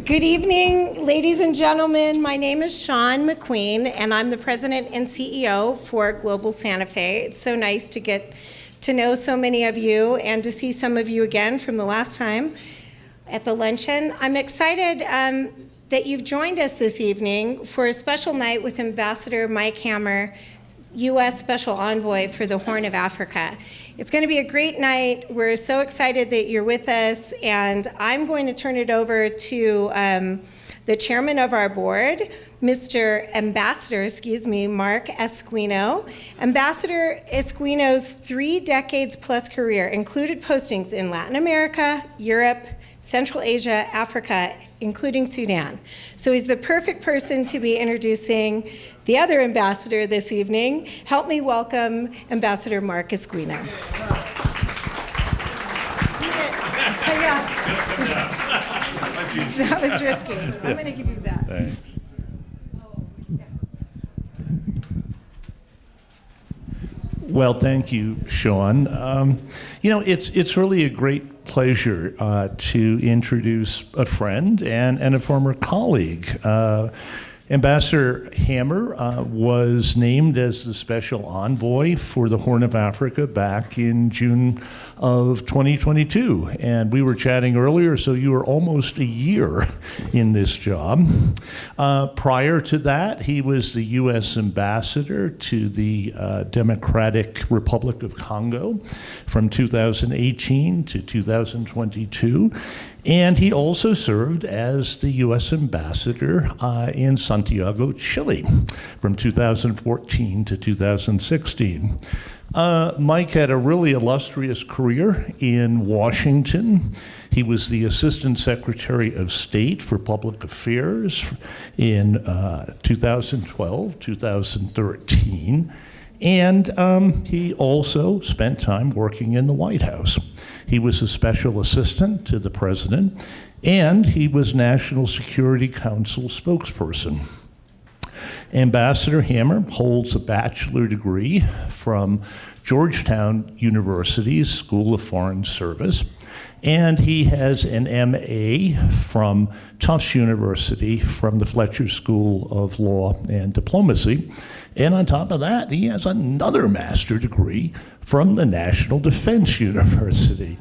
Good evening, ladies and gentlemen. My name is Sean McQueen, and I'm the president and CEO for Global Santa Fe. It's so nice to get to know so many of you and to see some of you again from the last time at the luncheon. I'm excited that you've joined us this evening for a special night with Ambassador Mike Hammer, U.S. Special Envoy for the Horn of Africa. It's going to be a great night. We're so excited that you're with us, and I'm going to turn it over to the chairman of our board, Ambassador Mark Esquino. Ambassador Esquino's 3 decades plus career included postings in Latin America, Europe, Central Asia, Africa, including Sudan. So he's the perfect person to be introducing the other ambassador this evening. Help me welcome Ambassador Mark Esquino. That was risky. I'm going to give you that. Thanks. Well, thank you, Sean. It's really a great pleasure to introduce a friend and a former colleague. Ambassador Hammer was named as the Special Envoy for the Horn of Africa back in June of 2022. And we were chatting earlier, so you were almost a year in this job. Prior to that, he was the U.S. Ambassador to the Democratic Republic of Congo from 2018 to 2022. And he also served as the U.S. Ambassador in Santiago, Chile, from 2014 to 2016. Mike had a really illustrious career in Washington. He was the Assistant Secretary of State for Public Affairs in 2012, 2013. And he also spent time working in the White House. He was a special assistant to the president, and he was National Security Council spokesperson. Ambassador Hammer holds a bachelor degree from Georgetown University's School of Foreign Service, and he has an MA from Tufts University from the Fletcher School of Law and Diplomacy. And on top of that, he has another master degree from the National Defense University.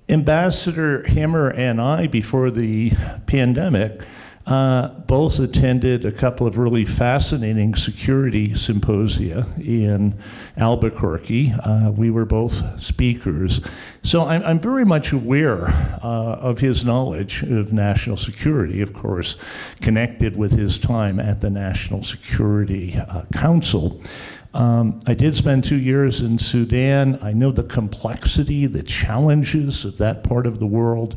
Ambassador Hammer and I, before the pandemic, both attended a couple of really fascinating security symposia in Albuquerque. We were both speakers. So I'm very much aware of his knowledge of national security, of course, connected with his time at the National Security Council. I did spend 2 years in Sudan. I know the complexity, the challenges of that part of the world,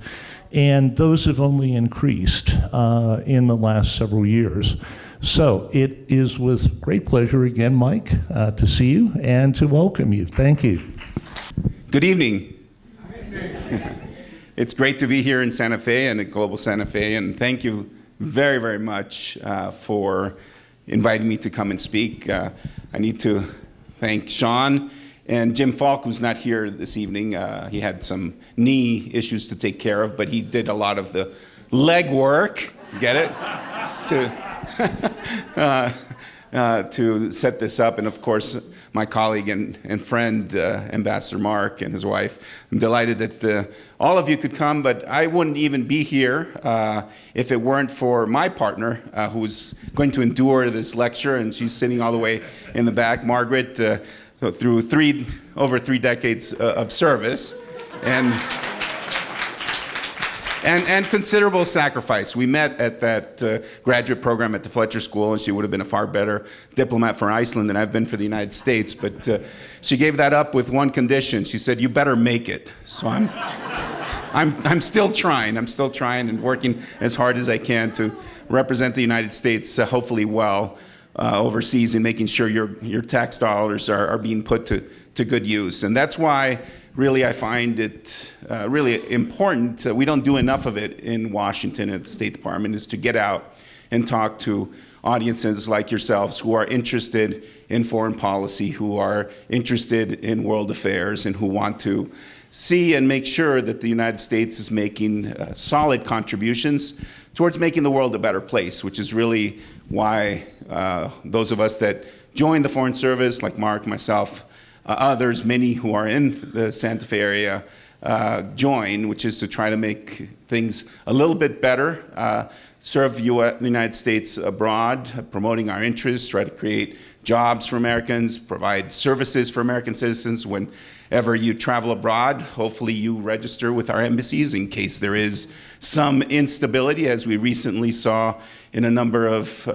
and those have only increased in the last several years. So it is with great pleasure again, Mike, to see you and to welcome you. Thank you. Good evening. It's great to be here in Santa Fe and at Global Santa Fe, and thank you very, very much for inviting me to come and speak. I need to thank Sean and Jim Falk, who's not here this evening. He had some knee issues to take care of, but he did a lot of the legwork, get it, to set this up. And of course, my colleague and friend, Ambassador Mark and his wife. I'm delighted that all of you could come, but I wouldn't even be here if it weren't for my partner, who's going to endure this lecture, and she's sitting all the way in the back, Margaret, through over 3 decades of service. And considerable sacrifice. We met at that graduate program at the Fletcher School, and she would have been a far better diplomat for Iceland than I've been for the United States. But she gave that up with one condition. She said, "You better make it." So I'm still trying. I'm still trying and working as hard as I can to represent the United States, hopefully well, overseas, and making sure your tax dollars are being put to good use. And that's why, really, I find it really important. We don't do enough of it in Washington at the State Department, is to get out and talk to audiences like yourselves who are interested in foreign policy, who are interested in world affairs, and who want to see and make sure that the United States is making solid contributions towards making the world a better place, which is really why those of us that joined the Foreign Service, like Mark, myself, others, many who are in the Santa Fe area, join, which is to try to make things a little bit better, serve the United States abroad, promoting our interests, try to create jobs for Americans, provide services for American citizens. Whenever you travel abroad, hopefully you register with our embassies in case there is some instability, as we recently saw in a number of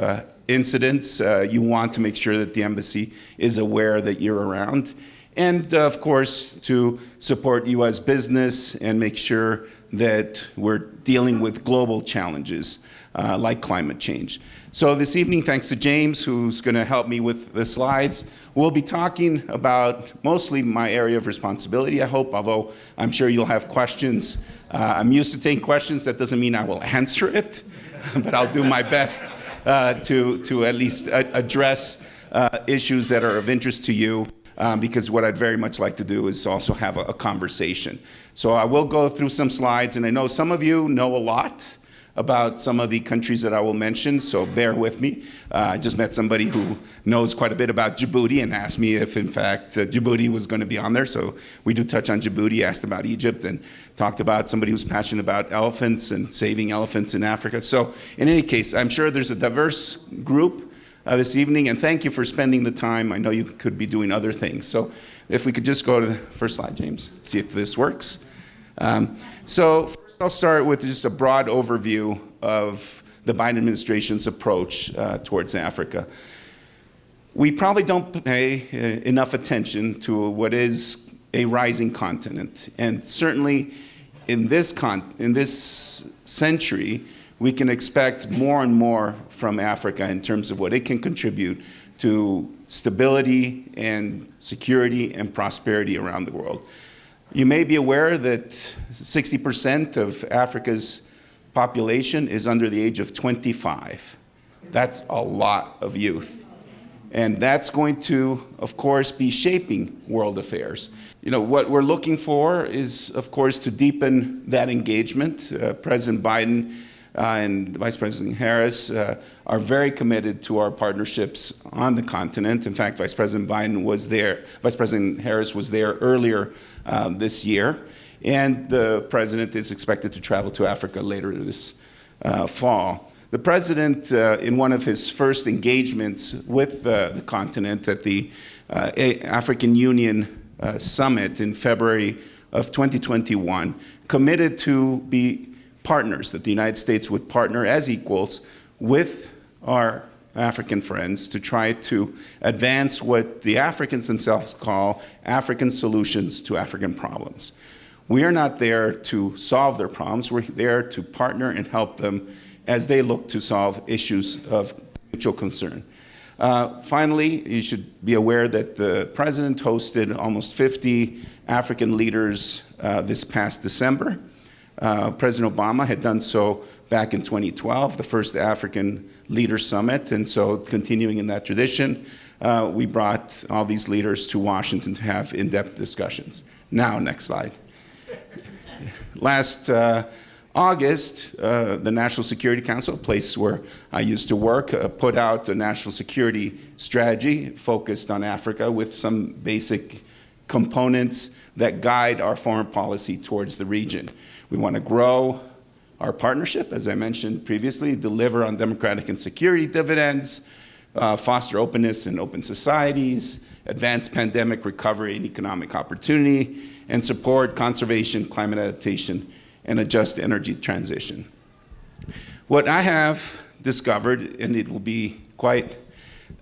incidents. You want to make sure that the embassy is aware that you're around. And of course, to support U.S. business and make sure that we're dealing with global challenges like climate change. So this evening, thanks to James, who's going to help me with the slides, we'll be talking about mostly my area of responsibility, I hope, although I'm sure you'll have questions. I'm used to taking questions. That doesn't mean I will answer it, but I'll do my best to at least address issues that are of interest to you. Because what I'd very much like to do is also have a conversation. So I will go through some slides, and I know some of you know a lot about some of the countries that I will mention, so bear with me. I just met somebody who knows quite a bit about Djibouti and asked me if, in fact, Djibouti was going to be on there. So we do touch on Djibouti, asked about Egypt, and talked about somebody who's passionate about elephants and saving elephants in Africa. So in any case, I'm sure there's a diverse group this evening, and thank you for spending the time. I know you could be doing other things. So if we could just go to the first slide, James, see if this works. So first I'll start with just a broad overview of the Biden administration's approach towards Africa. We probably don't pay enough attention to what is a rising continent, and certainly in this century, we can expect more and more from Africa in terms of what it can contribute to stability and security and prosperity around the world. You may be aware that 60% of Africa's population is under the age of 25. That's a lot of youth. And that's going to, of course, be shaping world affairs. You know, what we're looking for is, of course, to deepen that engagement. President Biden and Vice President Harris are very committed to our partnerships on the continent. In fact, Vice President Harris was there earlier this year, and the president is expected to travel to Africa later this fall. The president, in one of his first engagements with the continent at the African Union Summit in February of 2021, committed to be partners, that the United States would partner as equals with our African friends to try to advance what the Africans themselves call African solutions to African problems. We are not there to solve their problems. We're there to partner and help them as they look to solve issues of mutual concern. Finally, you should be aware that the president hosted almost 50 African leaders this past December. President Obama had done so back in 2012, the first African Leader Summit, and so continuing in that tradition, we brought all these leaders to Washington to have in-depth discussions. Now, next slide. Last August, the National Security Council, a place where I used to work, put out a national security strategy focused on Africa with some basic components that guide our foreign policy towards the region. We want to grow our partnership, as I mentioned previously, deliver on democratic and security dividends, foster openness in open societies, advance pandemic recovery and economic opportunity, and support conservation, climate adaptation, and a just energy transition. What I have discovered, and it will be quite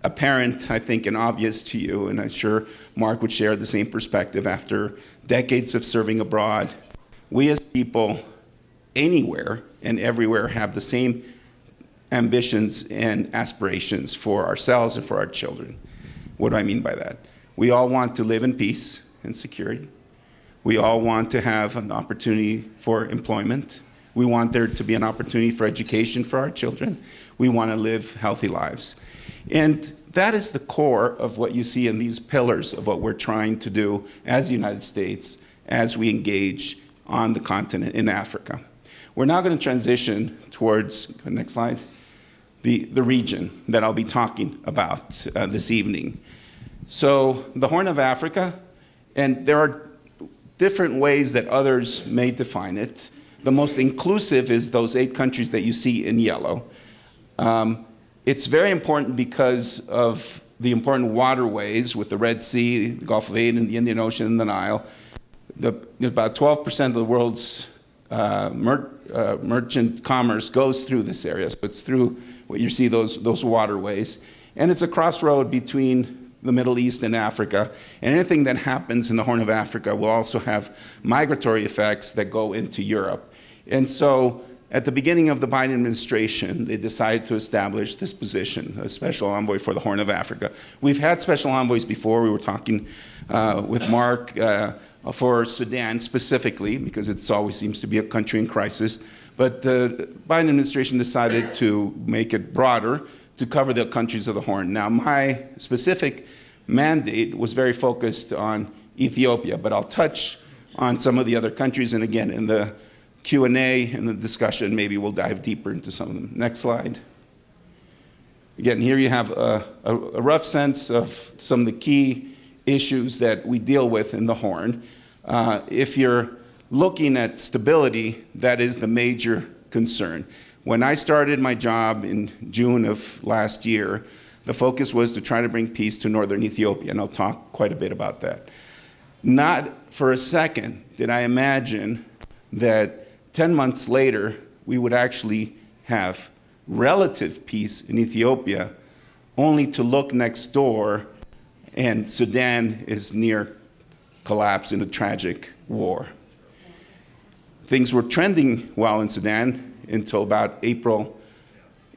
apparent, I think, and obvious to you, and I'm sure Mark would share the same perspective after decades of serving abroad, we as people anywhere and everywhere have the same ambitions and aspirations for ourselves and for our children. What do I mean by that? We all want to live in peace and security. We all want to have an opportunity for employment. We want there to be an opportunity for education for our children. We want to live healthy lives. And that is the core of what you see in these pillars of what we're trying to do as the United States as we engage on the continent in Africa. We're now going to transition towards, next slide, the region that I'll be talking about this evening. So the Horn of Africa, and there are different ways that others may define it. The most inclusive is those 8 countries that you see in yellow. It's very important because of the important waterways with the Red Sea, the Gulf of Aden, the Indian Ocean, and the Nile. About 12% of the world's merchant commerce goes through this area. So it's through what you see, those waterways. And it's a crossroad between the Middle East and Africa. And anything that happens in the Horn of Africa will also have migratory effects that go into Europe. And so at the beginning of the Biden administration, they decided to establish this position, a special envoy for the Horn of Africa. We've had special envoys before. We were talking with Mark for Sudan specifically, because it always seems to be a country in crisis. But the Biden administration decided to make it broader to cover the countries of the Horn. Now, my specific mandate was very focused on Ethiopia, but I'll touch on some of the other countries, and again, in the Q&A and the discussion, maybe we'll dive deeper into some of them. Next slide. Again, here you have a rough sense of some of the key issues that we deal with in the Horn. If you're looking at stability, that is the major concern. When I started my job in June of last year, the focus was to try to bring peace to northern Ethiopia, and I'll talk quite a bit about that. Not for a second did I imagine that 10 months later, we would actually have relative peace in Ethiopia, only to look next door and Sudan is near collapse in a tragic war. Things were trending well in Sudan until about April,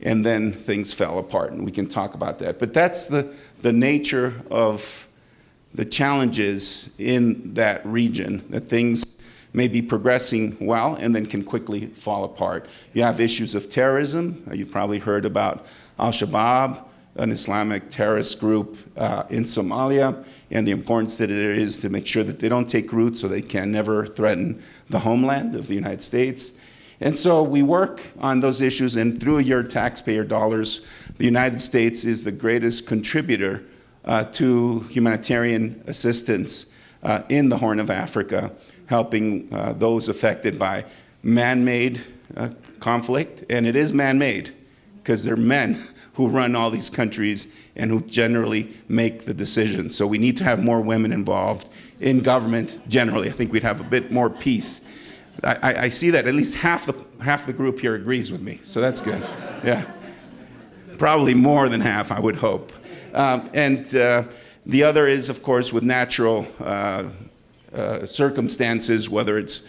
and then things fell apart, and we can talk about that. But that's the nature of the challenges in that region, that things may be progressing well and then can quickly fall apart. You have issues of terrorism. You've probably heard about Al-Shabaab, an Islamic terrorist group in Somalia, and the importance that it is to make sure that they don't take root so they can never threaten the homeland of the United States. And so we work on those issues, and through your taxpayer dollars, the United States is the greatest contributor to humanitarian assistance in the Horn of Africa, helping those affected by man-made conflict. And it is man-made, because they're men who run all these countries and who generally make the decisions. So we need to have more women involved in government generally. I think we'd have a bit more peace. I see that at least half the group here agrees with me, so that's good. Yeah, probably more than half, I would hope. And the other is, of course, with natural circumstances, whether it's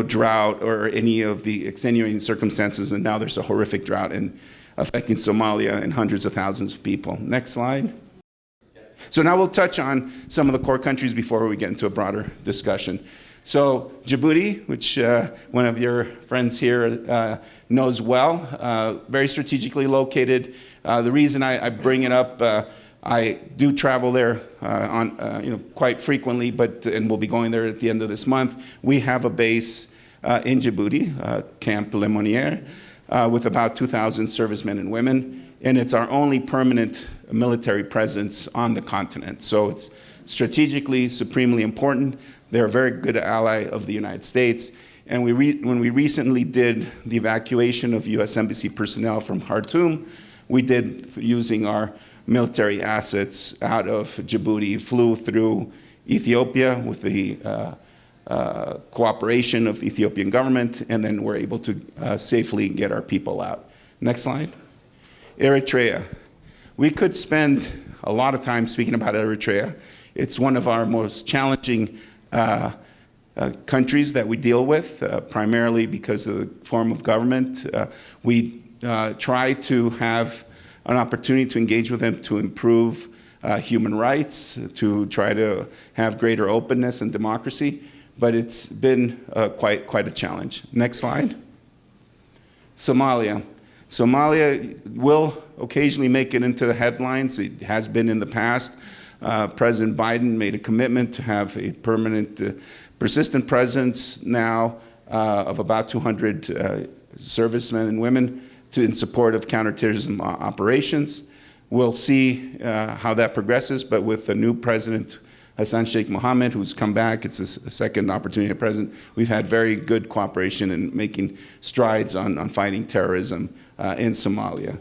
drought or any of the extenuating circumstances, and now there's a horrific drought affecting Somalia and hundreds of thousands of people. Next slide. So now we'll touch on some of the core countries before we get into a broader discussion. So Djibouti, which one of your friends here knows well, very strategically located. The reason I bring it up, I do travel there quite frequently, and we'll be going there at the end of this month. We have a base in Djibouti, Camp Lemonnier, with about 2,000 servicemen and women, and it's our only permanent military presence on the continent. So it's strategically supremely important. They're a very good ally of the United States. And when we recently did the evacuation of U.S. Embassy personnel from Khartoum, we did using our military assets out of Djibouti, flew through Ethiopia with the cooperation of the Ethiopian government, and then we're able to safely get our people out. Next slide. Eritrea. We could spend a lot of time speaking about Eritrea. It's one of our most challenging countries that we deal with, primarily because of the form of government. We try to have an opportunity to engage with them to improve human rights, to try to have greater openness and democracy, but it's been quite a challenge. Next slide. Somalia. Somalia will occasionally make it into the headlines. It has been in the past. President Biden made a commitment to have a permanent, persistent presence now of about 200 servicemen and women in support of counterterrorism operations. We'll see how that progresses, but with the new president, Hassan Sheikh Mohammed, who's come back, it's a second opportunity as president, we've had very good cooperation in making strides on fighting terrorism in Somalia.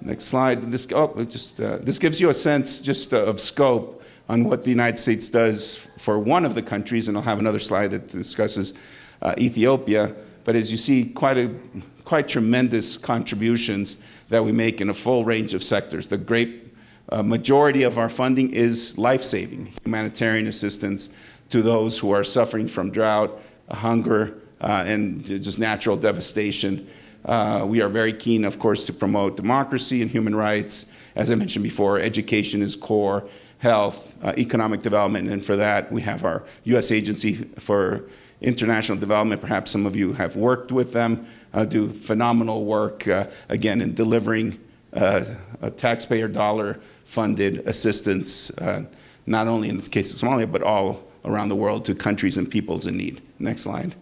Next slide. This gives you a sense just of scope on what the United States does for one of the countries, and I'll have another slide that discusses Ethiopia. But as you see, quite tremendous contributions that we make in a full range of sectors. The great majority of our funding is life-saving, humanitarian assistance to those who are suffering from drought, hunger, and just natural devastation. We are very keen, of course, to promote democracy and human rights. As I mentioned before, education is core, health, economic development, and for that we have our U.S. Agency for International Development. Perhaps some of you have worked with them, do phenomenal work, again, in delivering a taxpayer dollar-funded assistance, not only in this case of Somalia, but all around the world to countries and peoples in need. Next slide.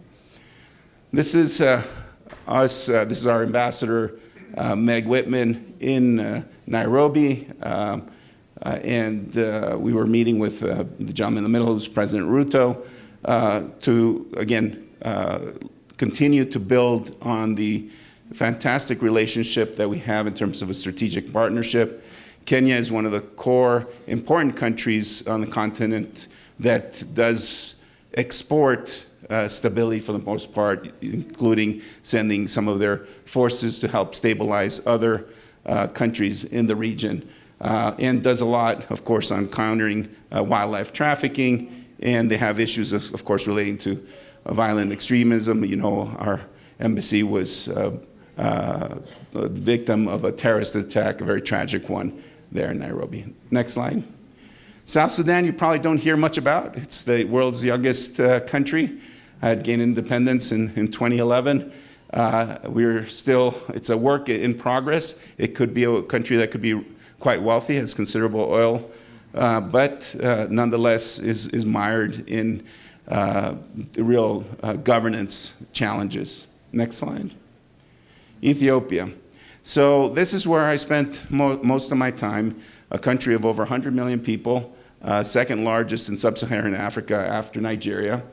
This is us. This is our ambassador, Meg Whitman, in Nairobi. And we were meeting with the gentleman in the middle, who's President Ruto, to, again, continue to build on the fantastic relationship that we have in terms of a strategic partnership. Kenya is one of the core important countries on the continent that does export stability for the most part, including sending some of their forces to help stabilize other countries in the region, and does a lot, of course, on countering wildlife trafficking, and they have issues, of course, relating to violent extremism. You know, our embassy was the victim of a terrorist attack, a very tragic one there in Nairobi. Next slide. South Sudan, you probably don't hear much about. It's the world's youngest country. Had gained independence in 2011. It's a work in progress. It could be a country that could be quite wealthy, has considerable oil, but nonetheless is mired in real governance challenges. Next slide. Ethiopia. So this is where I spent most of my time, a country of over 100 million people, second largest in sub-Saharan Africa after Nigeria.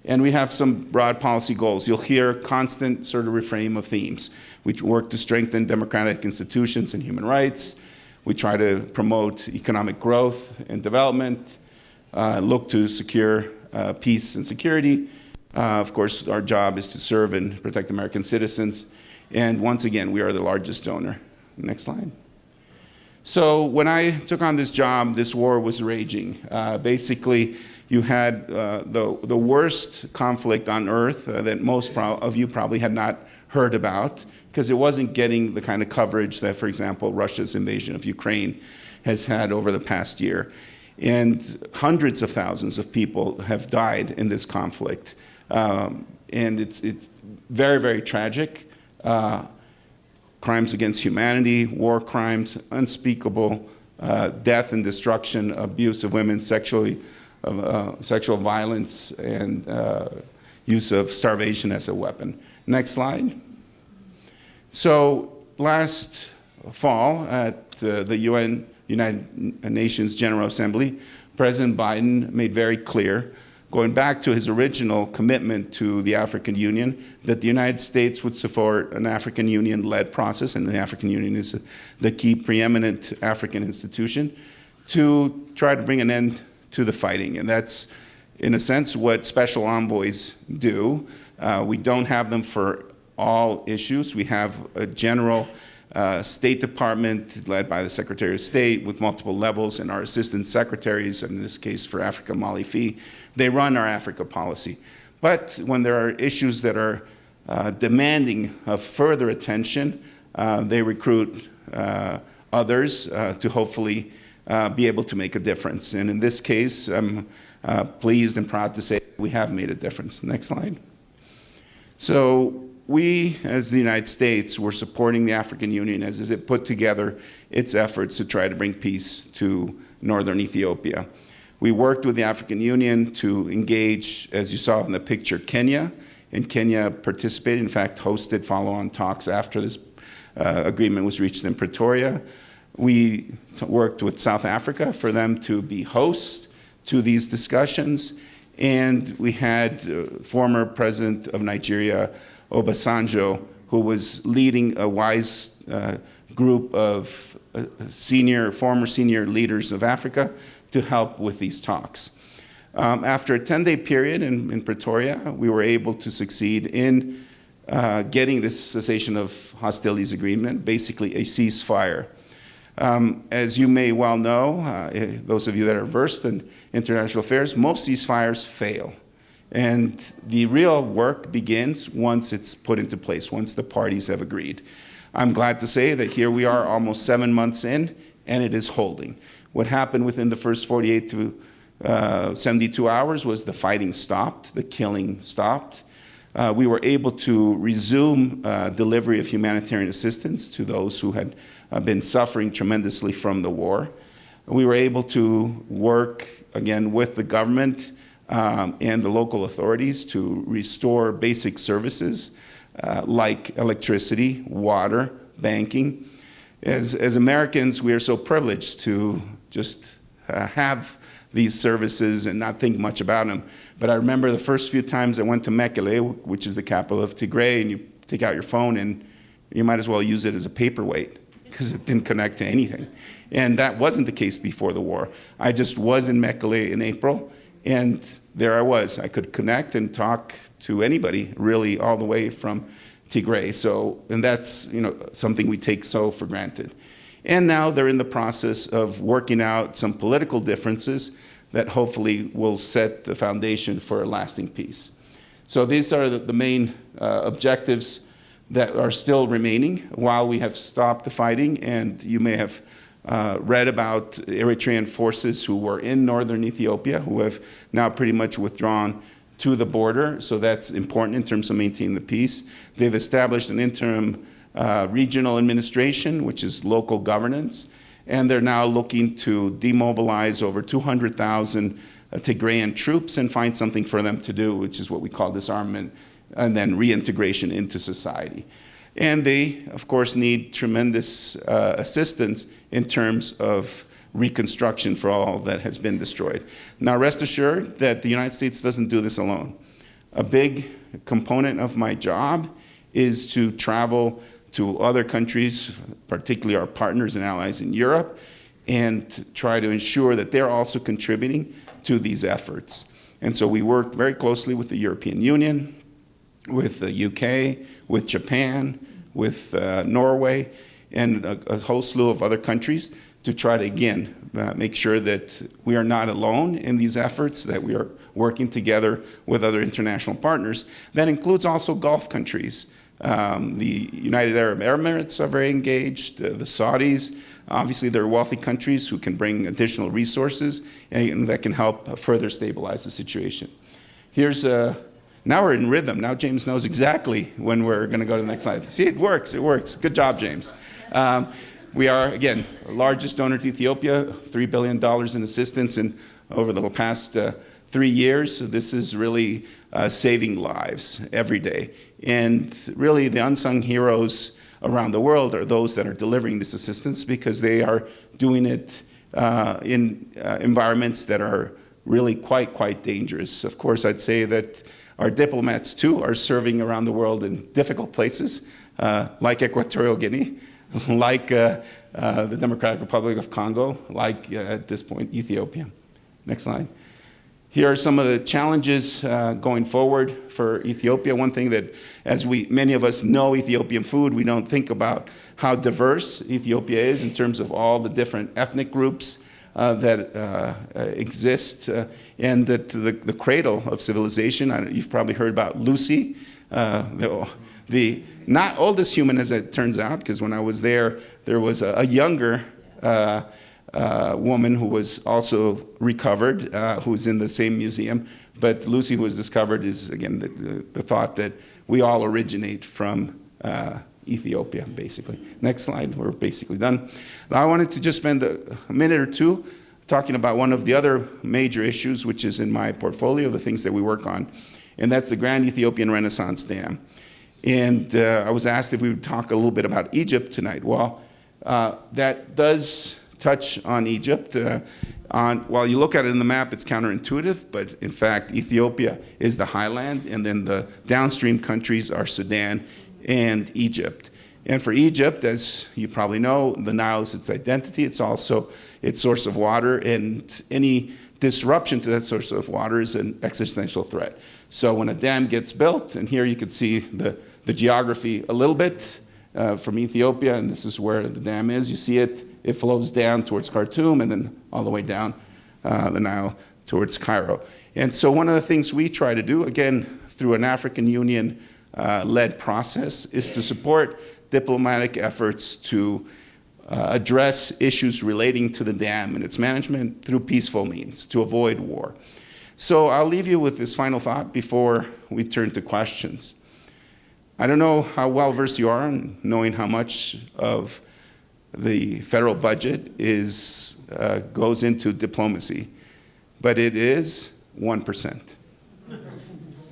And we have some broad policy goals. You'll hear constant sort of reframe of themes. We work to strengthen democratic institutions and human rights. We try to promote economic growth and development, look to secure peace and security. Of course, our job is to serve and protect American citizens. And once again, we are the largest donor. Next slide. So when I took on this job, this war was raging. Basically, you had the worst conflict on earth that most of you probably had not heard about, because it wasn't getting the kind of coverage that, for example, Russia's invasion of Ukraine has had over the past year. And hundreds of thousands of people have died in this conflict. And it's very, very tragic. Crimes against humanity, war crimes, unspeakable death and destruction, abuse of women, sexual violence, and use of starvation as a weapon. Next slide. So last fall at the United Nations General Assembly, President Biden made very clear, going back to his original commitment to the African Union, that the United States would support an African Union-led process, and the African Union is the key preeminent African institution, to try to bring an end to the fighting. And that's, in a sense, what special envoys do. We don't have them for all issues. We have a general State Department led by the Secretary of State with multiple levels, and our assistant secretaries, in this case for Africa, Mali Fee, they run our Africa policy. But when there are issues that are demanding of further attention, they recruit others to hopefully be able to make a difference. And in this case, I'm pleased and proud to say we have made a difference. Next slide. So we, as the United States, were supporting the African Union as it put together its efforts to try to bring peace to northern Ethiopia. We worked with the African Union to engage, as you saw in the picture, Kenya. And Kenya participated, in fact, hosted follow-on talks after this agreement was reached in Pretoria. We worked with South Africa for them to be hosts to these discussions. And we had former President of Nigeria, Obasanjo, who was leading a wise group of former senior leaders of Africa to help with these talks. After a 10-day period in Pretoria, we were able to succeed in getting this cessation of hostilities agreement, basically a ceasefire. As you may well know, those of you that are versed in international affairs, most ceasefires fail. And the real work begins once it's put into place, once the parties have agreed. I'm glad to say that here we are almost 7 months in, and it is holding. What happened within the first 48 to 72 hours was the fighting stopped, the killing stopped. We were able to resume delivery of humanitarian assistance to those who had been suffering tremendously from the war. We were able to work, again, with the government and the local authorities to restore basic services like electricity, water, banking. As Americans, we are so privileged to just have these services and not think much about them. But I remember the first few times I went to Mekele, which is the capital of Tigray, and you take out your phone and you might as well use it as a paperweight because it didn't connect to anything. And that wasn't the case before the war. I just was in Mekele in April, and there I was. I could connect and talk to anybody, really, all the way from Tigray. So, and that's something we take so for granted. And now they're in the process of working out some political differences that hopefully will set the foundation for a lasting peace. So these are the main objectives that are still remaining while we have stopped the fighting. And you may have read about Eritrean forces who were in northern Ethiopia, who have now pretty much withdrawn to the border. So that's important in terms of maintaining the peace. They've established an interim regional administration, which is local governance, and they're now looking to demobilize over 200,000 Tigrayan troops and find something for them to do, which is what we call disarmament, and then reintegration into society. And they, of course, need tremendous assistance in terms of reconstruction for all that has been destroyed. Now, rest assured that the United States doesn't do this alone. A big component of my job is to travel to other countries, particularly our partners and allies in Europe, and try to ensure that they're also contributing to these efforts. And so we work very closely with the European Union, with the UK, with Japan, with Norway, and a whole slew of other countries to try to, again, make sure that we are not alone in these efforts, that we are working together with other international partners. That includes also Gulf countries. The United Arab Emirates are very engaged, the Saudis. Obviously, they're wealthy countries who can bring additional resources and that can help further stabilize the situation. Here's now we're in rhythm. Now James knows exactly when we're going to go to the next slide. See, it works. It works. Good job, James. We are, again, the largest donor to Ethiopia, $3 billion in assistance over the past 3 years. So this is really saving lives every day. And really, the unsung heroes around the world are those that are delivering this assistance because they are doing it in environments that are really quite dangerous. Of course, I'd say that our diplomats, too, are serving around the world in difficult places, like Equatorial Guinea, like the Democratic Republic of Congo, like, at this point, Ethiopia. Next slide. Here are some of the challenges going forward for Ethiopia. One thing that, as many of us know Ethiopian food, we don't think about how diverse Ethiopia is in terms of all the different ethnic groups that exist, and that the cradle of civilization. You've probably heard about Lucy, the not oldest human, as it turns out, because when I was there was a younger woman who was also recovered, who's in the same museum. But Lucy, who was discovered, is, again, the thought that we all originate from Ethiopia, basically. Next slide, we're basically done. Now, I wanted to just spend a minute or two talking about one of the other major issues, which is in my portfolio, the things that we work on, and that's the Grand Ethiopian Renaissance Dam. And I was asked if we would talk a little bit about Egypt tonight. Well, that does touch on Egypt. While you look at it in the map, it's counterintuitive, but in fact, Ethiopia is the highland, and then the downstream countries are Sudan and Egypt. And for Egypt, as you probably know, the Nile is its identity. It's also its source of water, and any disruption to that source of water is an existential threat. So when a dam gets built, and here you can see the geography a little bit from Ethiopia, and this is where the dam is. You see it flows down towards Khartoum and then all the way down the Nile towards Cairo. And so one of the things we try to do, again, through an African Union led process, is to support diplomatic efforts to address issues relating to the dam and its management through peaceful means to avoid war. So I'll leave you with this final thought before we turn to questions. I don't know how well versed you are in knowing how much of the federal budget goes into diplomacy, but it is 1%.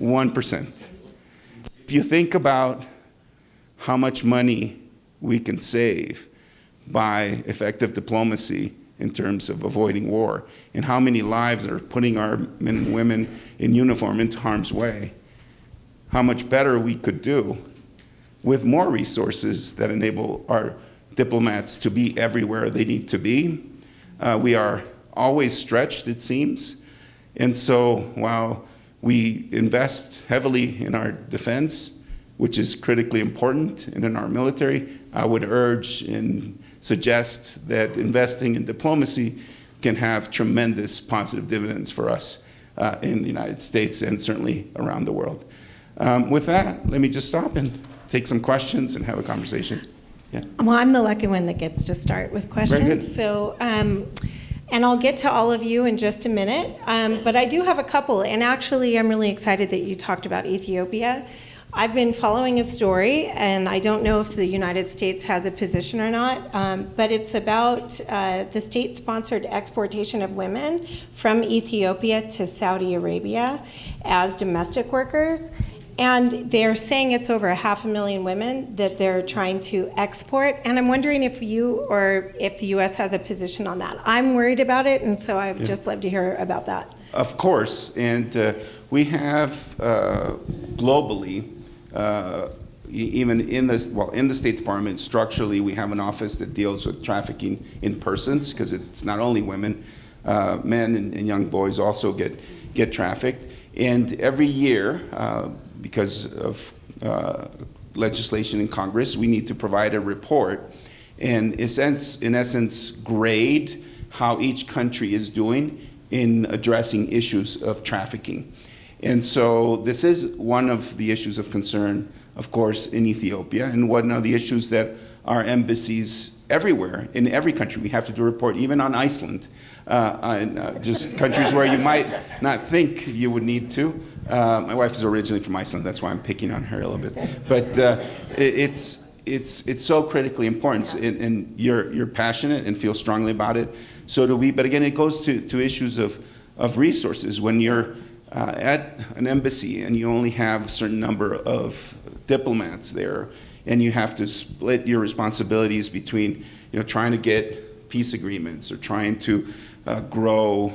1%. If you think about how much money we can save by effective diplomacy in terms of avoiding war, and how many lives are putting our men and women in uniform into harm's way, how much better we could do with more resources that enable our diplomats to be everywhere they need to be. We are always stretched, it seems. And so while we invest heavily in our defense, which is critically important, and in our military, I would urge and suggest that investing in diplomacy can have tremendous positive dividends for us in the United States and certainly around the world. With that, let me just stop and take some questions and have a conversation. Yeah. Well, I'm the lucky one that gets to start with questions. Very good. So, and I'll get to all of you in just a minute. But I do have a couple, and actually I'm really excited that you talked about Ethiopia. I've been following a story, and I don't know if the United States has a position or not, but it's about the state-sponsored exportation of women from Ethiopia to Saudi Arabia as domestic workers. And they're saying it's over 500,000 women that they're trying to export. And I'm wondering if you or if the U.S. has a position on that. I'm worried about it, and so I'd just love to hear about that. Of course, and we have globally, even in the State Department, structurally, we have an office that deals with trafficking in persons, because it's not only women, men and young boys also get trafficked. And every year, because of legislation in Congress, we need to provide a report and, in essence, grade how each country is doing in addressing issues of trafficking. And so this is one of the issues of concern, of course, in Ethiopia, and one of the issues that our embassies everywhere, in every country, we have to do a report, even on Iceland, and just countries where you might not think you would need to. My wife is originally from Iceland, that's why I'm picking on her a little bit. But it's so critically important, and you're passionate and feel strongly about it. So do we. But again, it goes to issues of resources. When you're at an embassy and you only have a certain number of diplomats there, and you have to split your responsibilities between, trying to get peace agreements or trying to grow,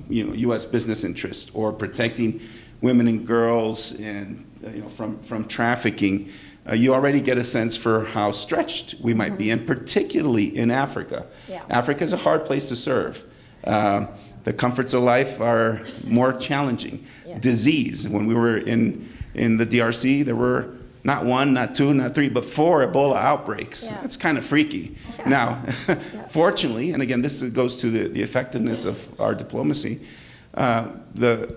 U.S. business interests, or protecting women and girls and from trafficking, you already get a sense for how stretched we might be, and particularly in Africa. Yeah. Africa is a hard place to serve. The comforts of life are more challenging. Yeah. Disease. When we were in the DRC, there were not one, not two, not three, but 4 Ebola outbreaks. Yeah. That's kind of freaky. Yeah. Now, fortunately, and again, this goes to the effectiveness of our diplomacy, the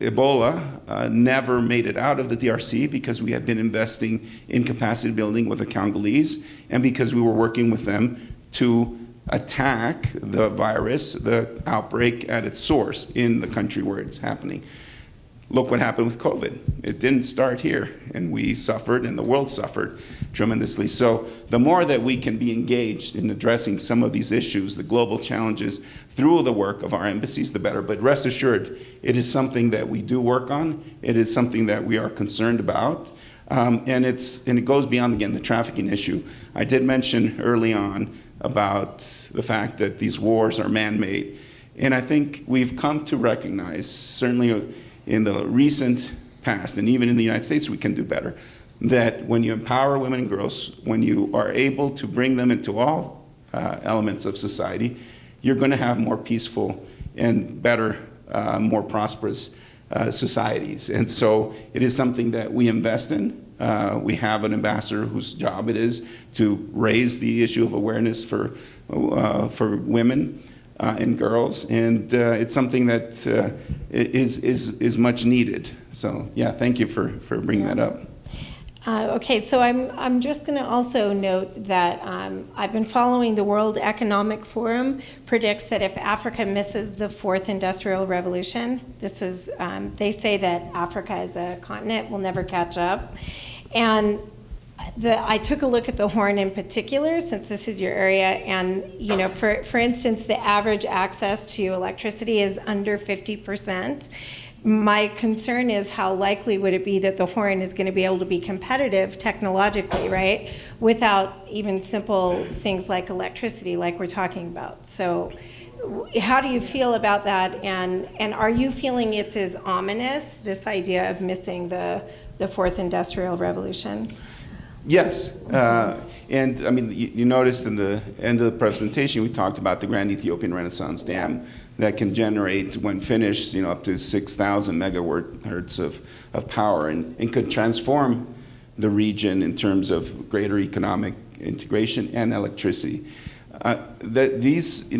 Ebola never made it out of the DRC because we had been investing in capacity building with the Congolese, and because we were working with them to attack the virus, the outbreak at its source in the country where it's happening. look what happened with COVID. It didn't start here, and we suffered, and the world suffered tremendously. So the more that we can be engaged in addressing some of these issues, the global challenges, through the work of our embassies, the better. But rest assured, it is something that we do work on. It is something that we are concerned about. And it goes beyond, again, the trafficking issue. I did mention early on about the fact that these wars are man-made. And I think we've come to recognize, certainly in the recent past, and even in the United States, we can do better, that when you empower women and girls, when you are able to bring them into all elements of society, you're going to have more peaceful and better, more prosperous societies. And so it is something that we invest in. We have an ambassador whose job it is to raise the issue of awareness for women and girls, and it's something that is much needed. So yeah, thank you for bringing that up. Okay, so I'm just going to also note that I've been following the World Economic Forum predicts that if Africa misses the fourth industrial revolution, they say that Africa as a continent will never catch up. And I took a look at the Horn in particular, since this is your area, and for instance, the average access to electricity is under 50%. My concern is how likely would it be that the Horn is going to be able to be competitive technologically, right, without even simple things like electricity, like we're talking about. So how do you feel about that, and are you feeling it's as ominous, this idea of missing the fourth industrial revolution? Yes, and I mean, you noticed in the end of the presentation, we talked about the Grand Ethiopian Renaissance Dam that can generate, when finished, up to 6,000 megahertz of power, and could transform the region in terms of greater economic integration and electricity. These,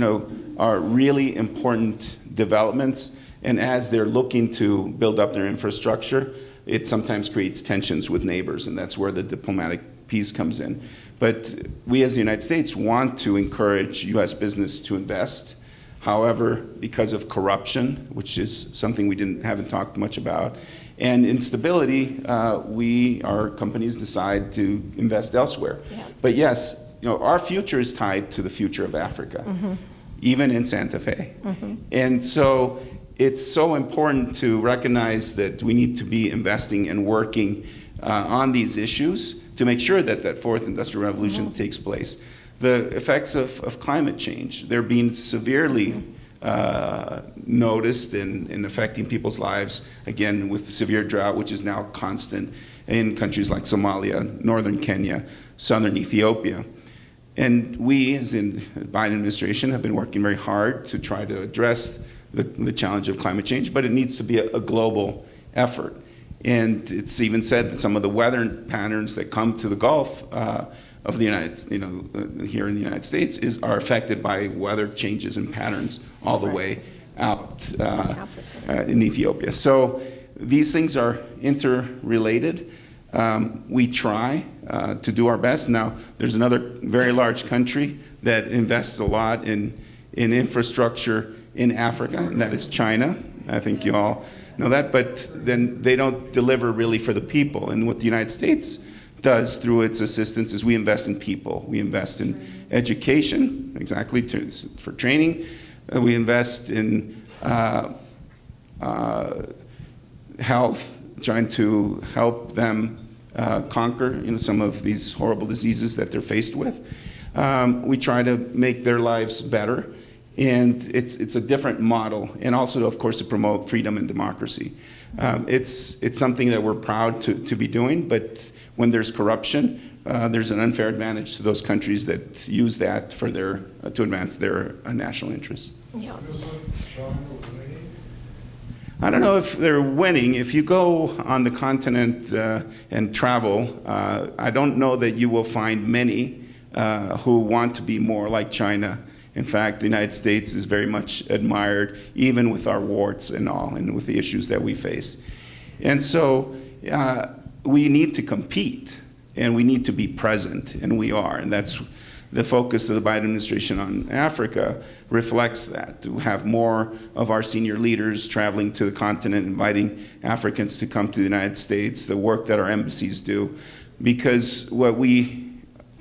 are really important developments, and as they're looking to build up their infrastructure, it sometimes creates tensions with neighbors, and that's where the diplomatic piece comes in. But we as the United States want to encourage U.S. business to invest. However, because of corruption, which is something we haven't talked much about, and instability, our companies decide to invest elsewhere. Yeah. But yes, our future is tied to the future of Africa, even in Santa Fe. And so it's so important to recognize that we need to be investing and working on these issues to make sure that that fourth industrial revolution takes place. The effects of climate change, they're being severely noticed in affecting people's lives, again, with severe drought, which is now constant in countries like Somalia, northern Kenya, southern Ethiopia. And we, as in the Biden administration, have been working very hard to try to address the challenge of climate change, but it needs to be a global effort. And it's even said that some of the weather patterns that come to the Gulf of the here in the United States are affected by weather changes and patterns all the way out in Ethiopia. So these things are interrelated. We try to do our best. Now, there's another very large country that invests a lot in infrastructure in Africa, and that is China. I think you all know that, but then they don't deliver really for the people. And what the United States does through its assistance is we invest in people. We invest in education, exactly, for training. We invest in health, trying to help them conquer some of these horrible diseases that they're faced with. We try to make their lives better. And it's a different model, and also, of course, to promote freedom and democracy. It's something that we're proud to be doing, but when there's corruption, there's an unfair advantage to those countries that use that for to advance their national interests. Yeah. I don't know if they're winning. If you go on the continent and travel, I don't know that you will find many who want to be more like China. In fact, the United States is very much admired, even with our warts and all, and with the issues that we face. And so we need to compete, and we need to be present, and we are. And that's the focus of the Biden administration on Africa reflects that, to have more of our senior leaders traveling to the continent, inviting Africans to come to the United States, the work that our embassies do, because what we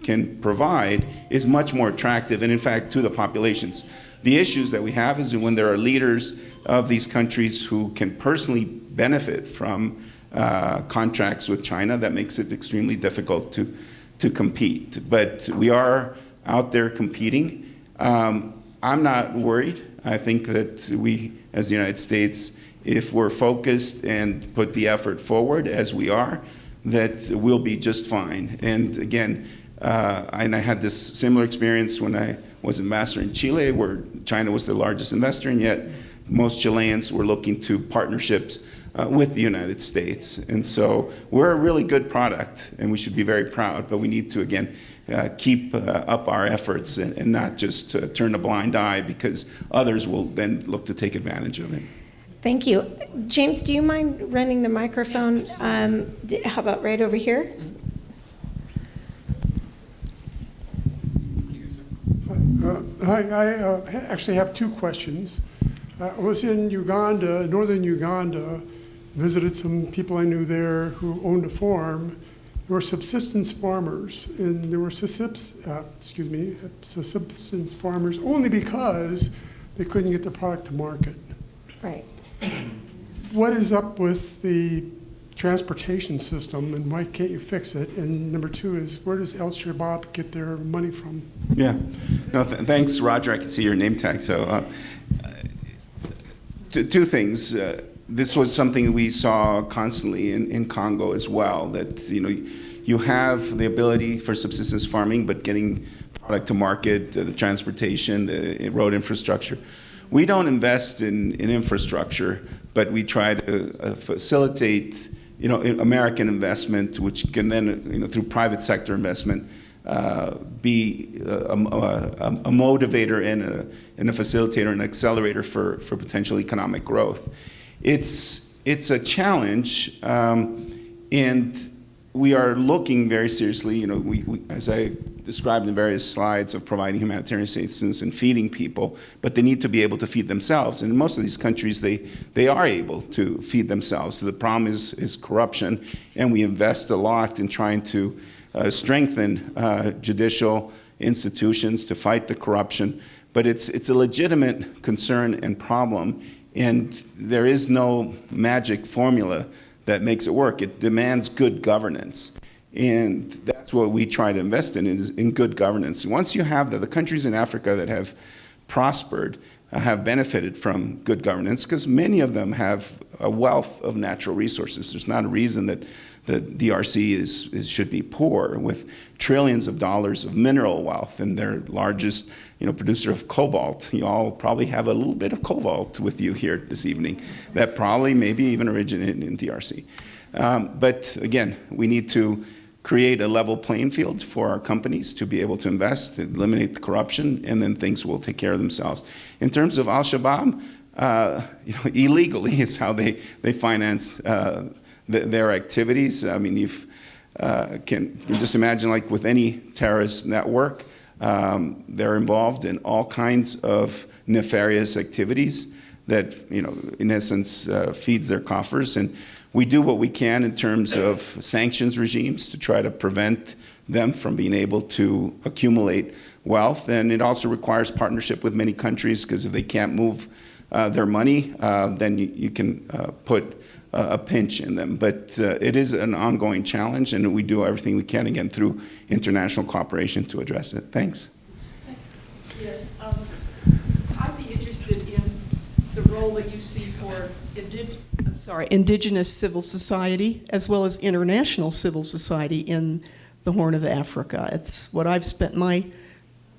can provide is much more attractive, and in fact, to the populations. The issues that we have is when there are leaders of these countries who can personally benefit from contracts with China, that makes it extremely difficult to compete. But we are out there competing. I'm not worried. I think that we, as the United States, if we're focused and put the effort forward as we are, that we'll be just fine. And again, I had this similar experience when I was ambassador in Chile, where China was the largest investor, and yet most Chileans were looking to partnerships with the United States. And so we're a really good product, and we should be very proud, but we need to, again, keep up our efforts and not just turn a blind eye, because others will then look to take advantage of it. Thank you. James, do you mind running the microphone? How about right over here? Hi, I actually have two questions. I was in Uganda, northern Uganda, visited some people I knew there who owned a farm. There were subsistence farmers, and there were subsistence farmers only because they couldn't get the product to market. Right. What is up with the transportation system, and why can't you fix it? And number two is, where does El Shabaab get their money from? Yeah. No, thanks, Roger. I can see your name tag. So two things. This was something we saw constantly in Congo as well, that you have the ability for subsistence farming, but getting product to market, the transportation, the road infrastructure. We don't invest in infrastructure, but we try to facilitate American investment, which can then, through private sector investment, be a motivator and a facilitator and accelerator for potential economic growth. It's a challenge, and we are looking very seriously. We as I described in various slides, of providing humanitarian assistance and feeding people, but they need to be able to feed themselves. And in most of these countries, they are able to feed themselves. So the problem is corruption, and we invest a lot in trying to strengthen judicial institutions to fight the corruption. But it's a legitimate concern and problem, and there is no magic formula that makes it work. It demands good governance. And that's what we try to invest in, is in good governance. Once you have that, the countries in Africa that have prospered have benefited from good governance, because many of them have a wealth of natural resources. There's not a reason that the DRC should be poor, with trillions of dollars of mineral wealth, and their largest producer of cobalt. You all probably have a little bit of cobalt with you here this evening that probably maybe even originated in DRC. But again, we need to create a level playing field for our companies to be able to invest, to eliminate the corruption, and then things will take care of themselves. In terms of Al-Shabaab, illegally is how they finance their activities. I mean, you can just imagine, like with any terrorist network, they're involved in all kinds of nefarious activities that, in essence, feeds their coffers. And we do what we can in terms of sanctions regimes to try to prevent them from being able to accumulate wealth. And it also requires partnership with many countries, because if they can't move their money, then you can put a pinch in them. But it is an ongoing challenge, and we do everything we can, again, through international cooperation to address it. Thanks. Yes, I'd be interested in the role that you see for indigenous civil society as well as international civil society in the Horn of Africa. It's what I've spent my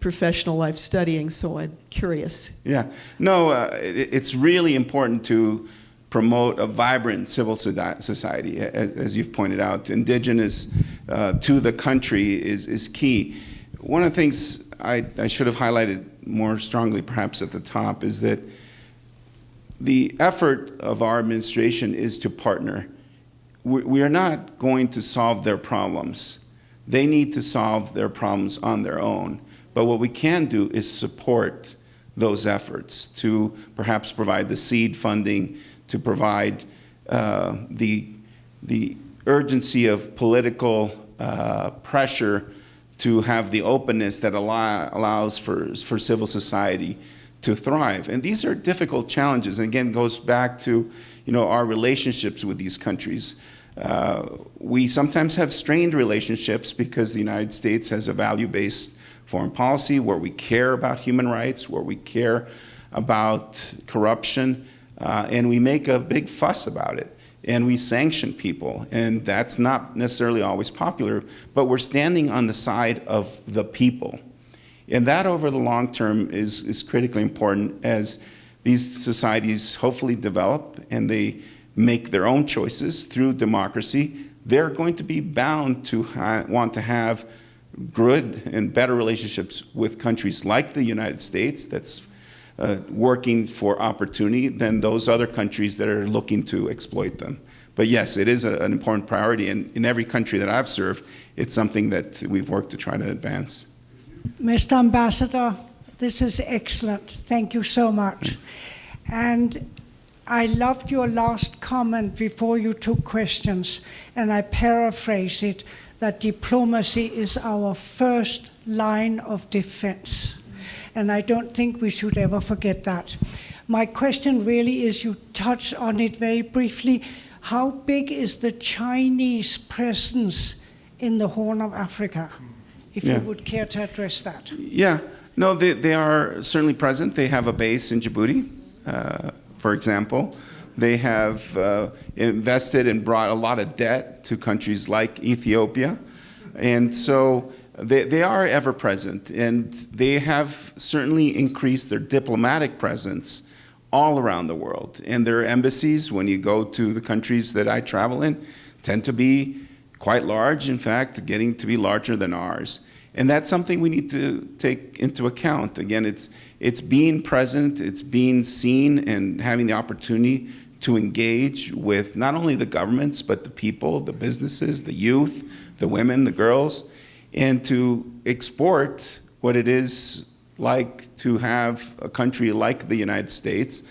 professional life studying, so I'm curious. Yeah, no, it's really important to promote a vibrant civil society, as you've pointed out. Indigenous to the country is key. One of the things I should have highlighted more strongly perhaps at the top is that the effort of our administration is to partner. We are not going to solve their problems. They need to solve their problems on their own. But what we can do is support those efforts to perhaps provide the seed funding, to provide the urgency of political pressure to have the openness that allows for civil society to thrive. And these are difficult challenges. And again, goes back to our relationships with these countries. We sometimes have strained relationships because the United States has a value-based foreign policy where we care about human rights, where we care about corruption, and we make a big fuss about it. And we sanction people, and that's not necessarily always popular, but we're standing on the side of the people. And that over the long term is critically important as these societies hopefully develop and they make their own choices through democracy. They're going to be bound to want to have good and better relationships with countries like the United States that's working for opportunity than those other countries that are looking to exploit them. But yes, it is an important priority, and in every country that I've served, it's something that we've worked to try to advance. Mr. Ambassador, this is excellent. Thank you so much. Thanks. And I loved your last comment before you took questions, and I paraphrase it, that diplomacy is our first line of defense. And I don't think we should ever forget that. My question really is, you touched on it very briefly, how big is the Chinese presence in the Horn of Africa? If you would care to address that. Yeah, no, they are certainly present. They have a base in Djibouti, for example. They have invested and brought a lot of debt to countries like Ethiopia. And so they are ever present, and they have certainly increased their diplomatic presence all around the world. And their embassies, when you go to the countries that I travel in, tend to be quite large, in fact, getting to be larger than ours. And that's something we need to take into account. Again, it's being present, it's being seen, and having the opportunity to engage with not only the governments, but the people, the businesses, the youth, the women, the girls, and to export what it is like to have a country like the United States.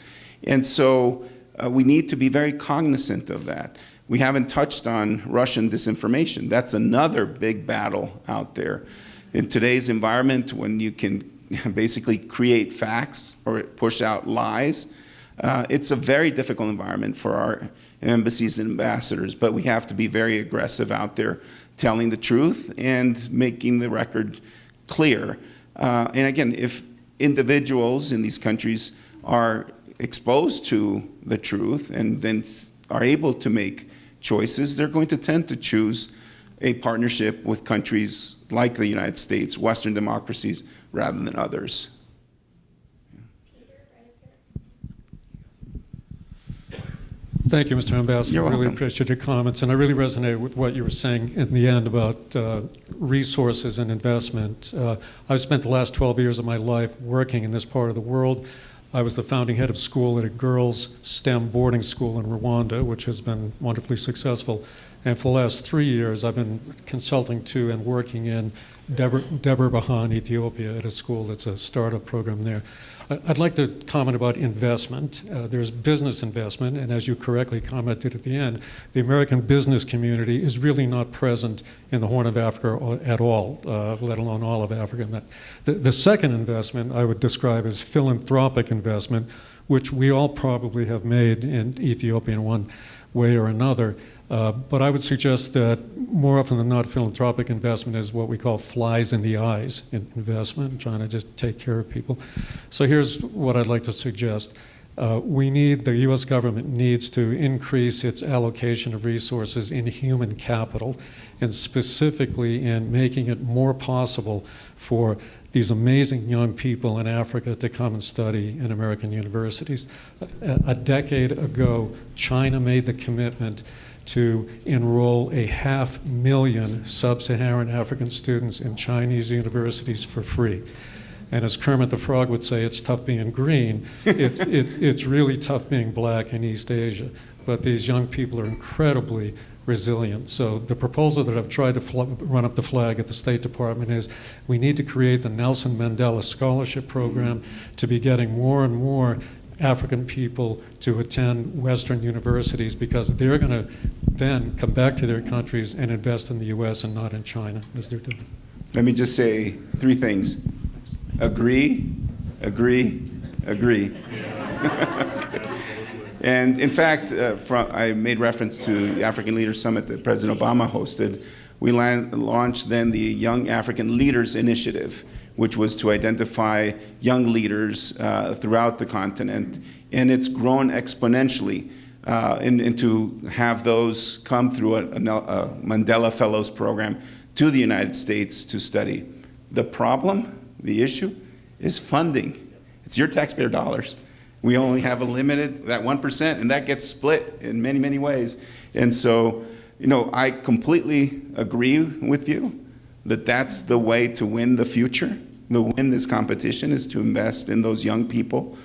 And so we need to be very cognizant of that. We haven't touched on Russian disinformation. That's another big battle out there. In today's environment, when you can basically create facts or push out lies, it's a very difficult environment for our embassies and ambassadors, but we have to be very aggressive out there telling the truth and making the record clear. And again, if individuals in these countries are exposed to the truth and then are able to make choices, they're going to tend to choose a partnership with countries like the United States, Western democracies, rather than others. Thank you, Mr. Ambassador. You're I really welcome. appreciate your comments, and I really resonate with what you were saying in the end about resources and investment. I've spent the last 12 years of my life working in this part of the world. I was the founding head of school at a girls' STEM boarding school in Rwanda, which has been wonderfully successful. And for the last 3 years, I've been consulting to and working in Debre Bahan, Ethiopia, at a school that's a startup program there. I'd like to comment about investment. There's business investment, and as you correctly commented at the end, the American business community is really not present in the Horn of Africa at all, let alone all of Africa. The second investment I would describe as philanthropic investment, which we all probably have made in Ethiopia in one way or another. But I would suggest that more often than not, philanthropic investment is what we call flies in the eyes investment, trying to just take care of people. So here's what I'd like to suggest. The U.S. government needs to increase its allocation of resources in human capital, and specifically in making it more possible for these amazing young people in Africa to come and study in American universities. A decade ago, China made the commitment to enroll 500,000 sub-Saharan African students in Chinese universities for free. And as Kermit the Frog would say, it's tough being green. It's really tough being black in East Asia. But these young people are incredibly resilient. So the proposal that I've tried to run up the flag at the State Department is we need to create the Nelson Mandela Scholarship Program to be getting more and more African people to attend Western universities, because they're going to then come back to their countries and invest in the U.S. and not in China, as they're doing. Let me just say 3 things. Agree, agree, agree. And in fact, I made reference to the African Leaders Summit that President Obama hosted. We launched then the Young African Leaders Initiative, which was to identify young leaders throughout the continent. And it's grown exponentially, and to have those come through a Mandela Fellows program to the United States to study. The problem, the issue, is funding. It's your taxpayer dollars. We only have a limited, that 1%, and that gets split in many, many ways. And so, I completely agree with you that that's the way to win the future, to win this competition, is to invest in those young people,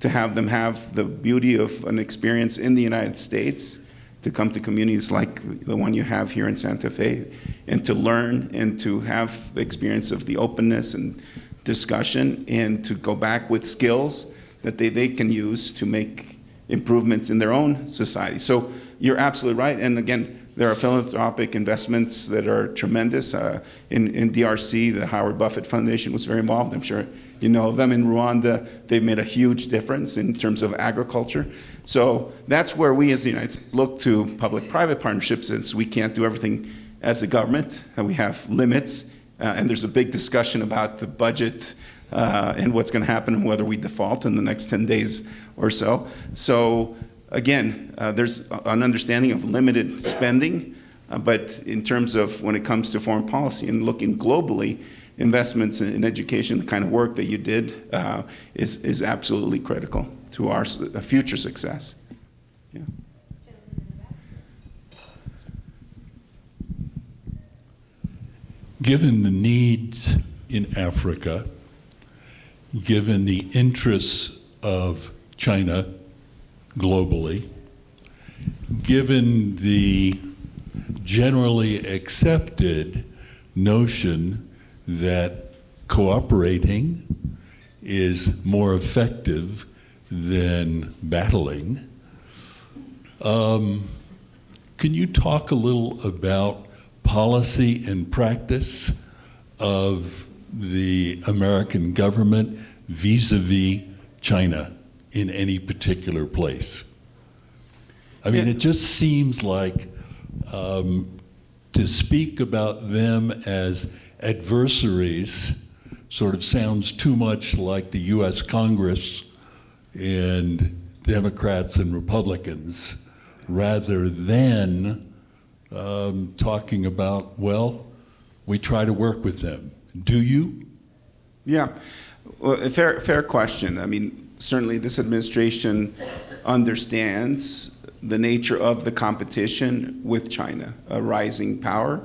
to have them have the beauty of an experience in the United States, to come to communities like the one you have here in Santa Fe, and to learn and to have the experience of the openness and discussion, and to go back with skills that they can use to make improvements in their own society. So you're absolutely right. And again, there are philanthropic investments that are tremendous. In DRC, the Howard Buffett Foundation was very involved. I'm sure you know of them. In Rwanda, they've made a huge difference in terms of agriculture. So that's where we as the United States look to public-private partnerships, since we can't do everything as a government, and we have limits. And there's a big discussion about the budget and what's going to happen and whether we default in the next 10 days or so. So again, there's an understanding of limited spending, but in terms of when it comes to foreign policy and looking globally, investments in education, the kind of work that you did, is absolutely critical to our future success. Yeah. Given the needs in Africa, given the interests of China globally, given the generally accepted notion that cooperating is more effective than battling, can you talk a little about policy and practice of the American government vis-a-vis China in any particular place? I mean, it just seems like to speak about them as adversaries sort of sounds too much like the US Congress and Democrats and Republicans, rather than talking about, well, we try to work with them. Do you? Yeah, well, a fair question. I mean, certainly this administration understands the nature of the competition with China, a rising power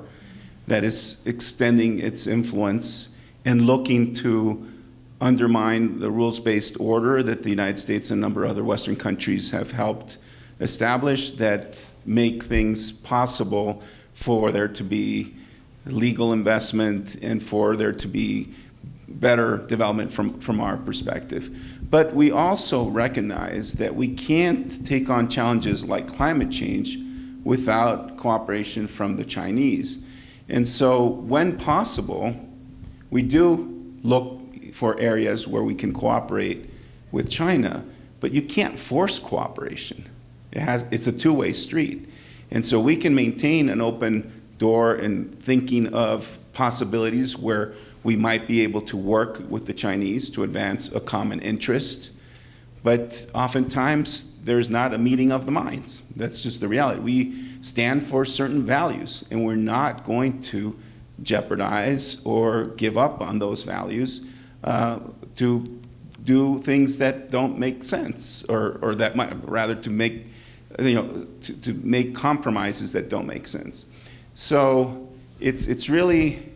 that is extending its influence and looking to undermine the rules-based order that the United States and a number of other Western countries have helped establish, that make things possible for there to be legal investment and for there to be better development from our perspective. But we also recognize that we can't take on challenges like climate change without cooperation from the Chinese. And so when possible, we do look for areas where we can cooperate with China, but you can't force cooperation. It's a two-way street. And so we can maintain an open door in thinking of possibilities where we might be able to work with the Chinese to advance a common interest. But oftentimes, there's not a meeting of the minds. That's just the reality. We stand for certain values, and we're not going to jeopardize or give up on those values to do things that don't make sense, or that might rather to make, to make compromises that don't make sense. So it's really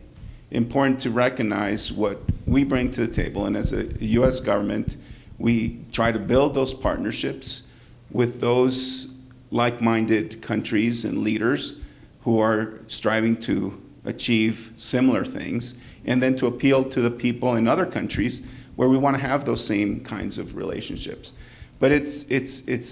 important to recognize what we bring to the table, and as a U.S. government, we try to build those partnerships with those like-minded countries and leaders who are striving to achieve similar things, and then to appeal to the people in other countries where we want to have those same kinds of relationships. But it's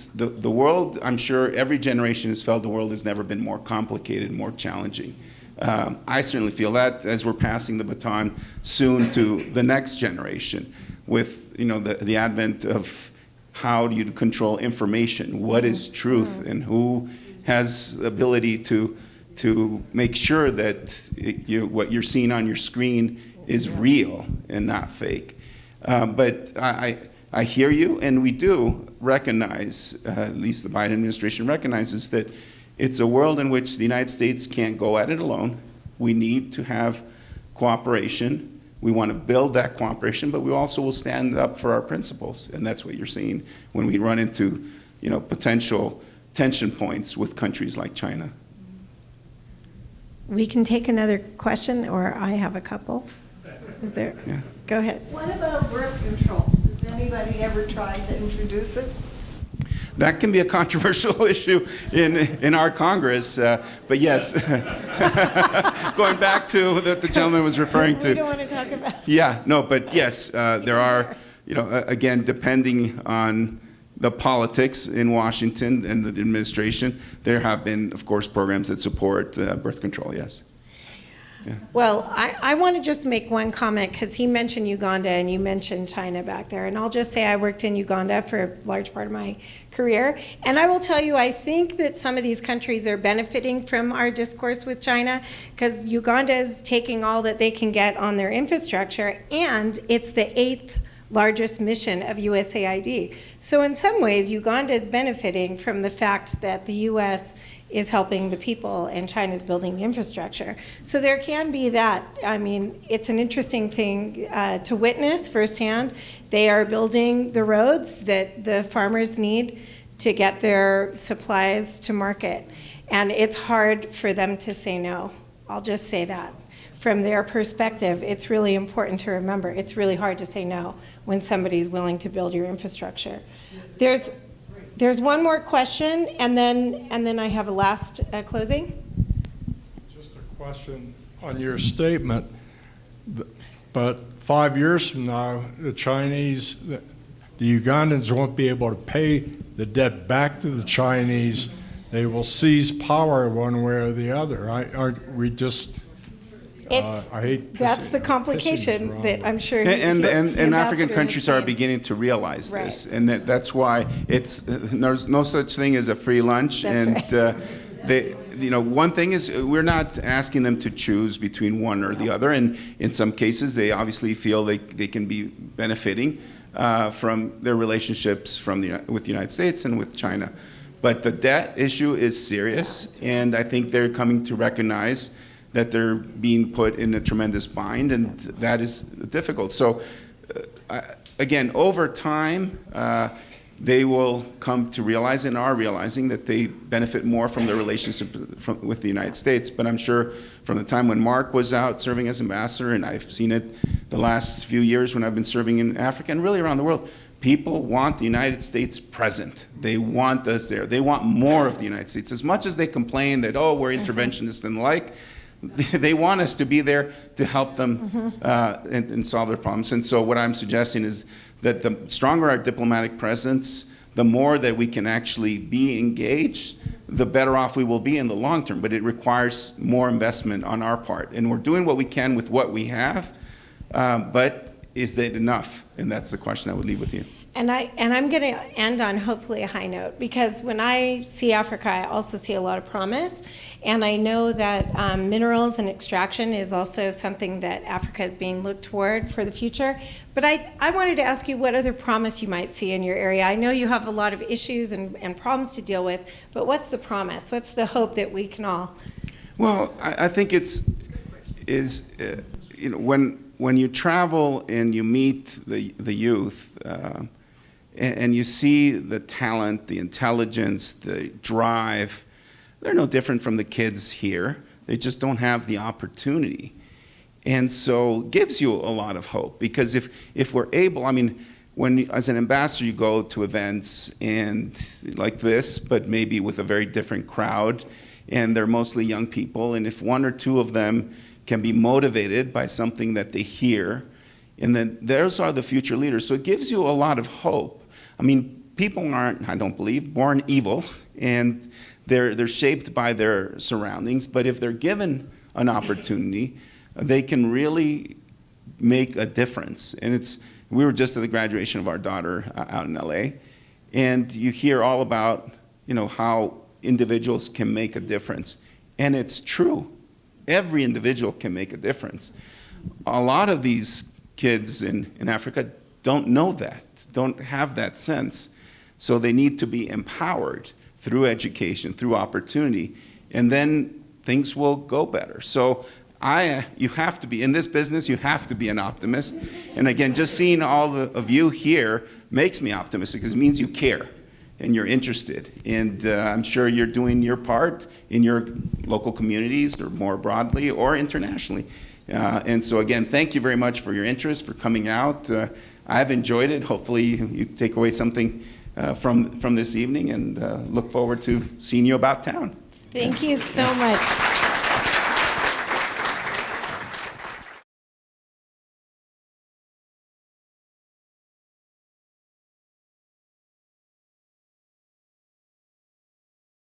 the world, I'm sure every generation has felt the world has never been more complicated, more challenging. I certainly feel that as we're passing the baton soon to the next generation with the advent of how do you control information, what is truth, and who has the ability to make sure that what you're seeing on your screen is real and not fake. But I hear you, and we do recognize, at least the Biden administration recognizes, that it's a world in which the United States can't go at it alone. We need to have cooperation. We want to build that cooperation, but we also will stand up for our principles, and that's what you're seeing when we run into potential tension points with countries like China. We can take another question, or I have a couple. Is there? Yeah. Go ahead. What about birth control? Has anybody ever tried to introduce it? That can be a controversial issue in our Congress, but yes. Going back to what the gentleman was referring to. We don't want to talk about. Yeah, no, but yes, there are, again, depending on the politics in Washington and the administration, there have been, of course, programs that support birth control, yes. Yeah. Well, I want to just make one comment because he mentioned Uganda and you mentioned China back there. And I'll just say I worked in Uganda for a large part of my career. And I will tell you, I think that some of these countries are benefiting from our discourse with China because Uganda is taking all that they can get on their infrastructure, and it's the 8th largest mission of USAID. So in some ways, Uganda is benefiting from the fact that the U.S. is helping the people and China is building the infrastructure. So there can be that. I mean, it's an interesting thing to witness firsthand. They are building the roads that the farmers need to get their supplies to market. And it's hard for them to say no. I'll just say that. From their perspective, it's really important to remember it's really hard to say no when somebody's willing to build your infrastructure. There's one more question, and then I have a last closing. Just a question on your statement, but 5 years from now, the Ugandans won't be able to pay the debt back to the Chinese. They will seize power one way or the other. Aren't we just... I hate that's the complication that I'm sure. And African countries are beginning to realize this, right. And that's why there's no such thing as a free lunch. That's right. One thing is we're not asking them to choose between one or the other, and in some cases they obviously feel they can be benefiting from their relationships with the United States and with China. But the debt issue is serious, and I think they're coming to recognize that they're being put in a tremendous bind, and that is difficult. So, again, over time, they will come to realize and are realizing that they benefit more from their relationship with the United States. But I'm sure from the time when Mark was out serving as ambassador, and I've seen it the last few years when I've been serving in Africa and really around the world, people want the United States present. They want us there. They want more of the United States. As much as they complain that, we're interventionists and the like, they want us to be there to help them and solve their problems. And so what I'm suggesting is that the stronger our diplomatic presence, the more that we can actually be engaged, the better off we will be in the long term. But it requires more investment on our part. And we're doing what we can with what we have, but is that enough? And that's the question I would leave with you. And I'm going to end on hopefully a high note, because when I see Africa, I also see a lot of promise. And I know that minerals and extraction is also something that Africa is being looked toward for the future. But I wanted to ask you what other promise you might see in your area. I know you have a lot of issues and problems to deal with, but what's the promise? What's the hope that we can all? Well, I think when you travel and you meet the youth, and you see the talent, the intelligence, the drive, they're no different from the kids here. They just don't have the opportunity. And so it gives you a lot of hope, because if we're able, when, as an ambassador, you go to events and like this, but maybe with a very different crowd, and they're mostly young people, and if one or two of them can be motivated by something that they hear, and then those are the future leaders. So it gives you a lot of hope. I mean, people aren't, I don't believe, born evil, and they're shaped by their surroundings, but if they're given an opportunity, they can really make a difference. And we were just at the graduation of our daughter out in LA, and you hear all about, how individuals can make a difference. And it's true. Every individual can make a difference. A lot of these kids in Africa don't know that, don't have that sense. So they need to be empowered through education, through opportunity, and then things will go better. So you have to be, in this business, you have to be an optimist. And again, just seeing all of you here makes me optimistic, because it means you care and you're interested. And I'm sure you're doing your part in your local communities, or more broadly, or internationally. And so again, thank you very much for your interest, for coming out. I've enjoyed it. Hopefully you take away something from this evening, and look forward to seeing you about town. Thank you so much.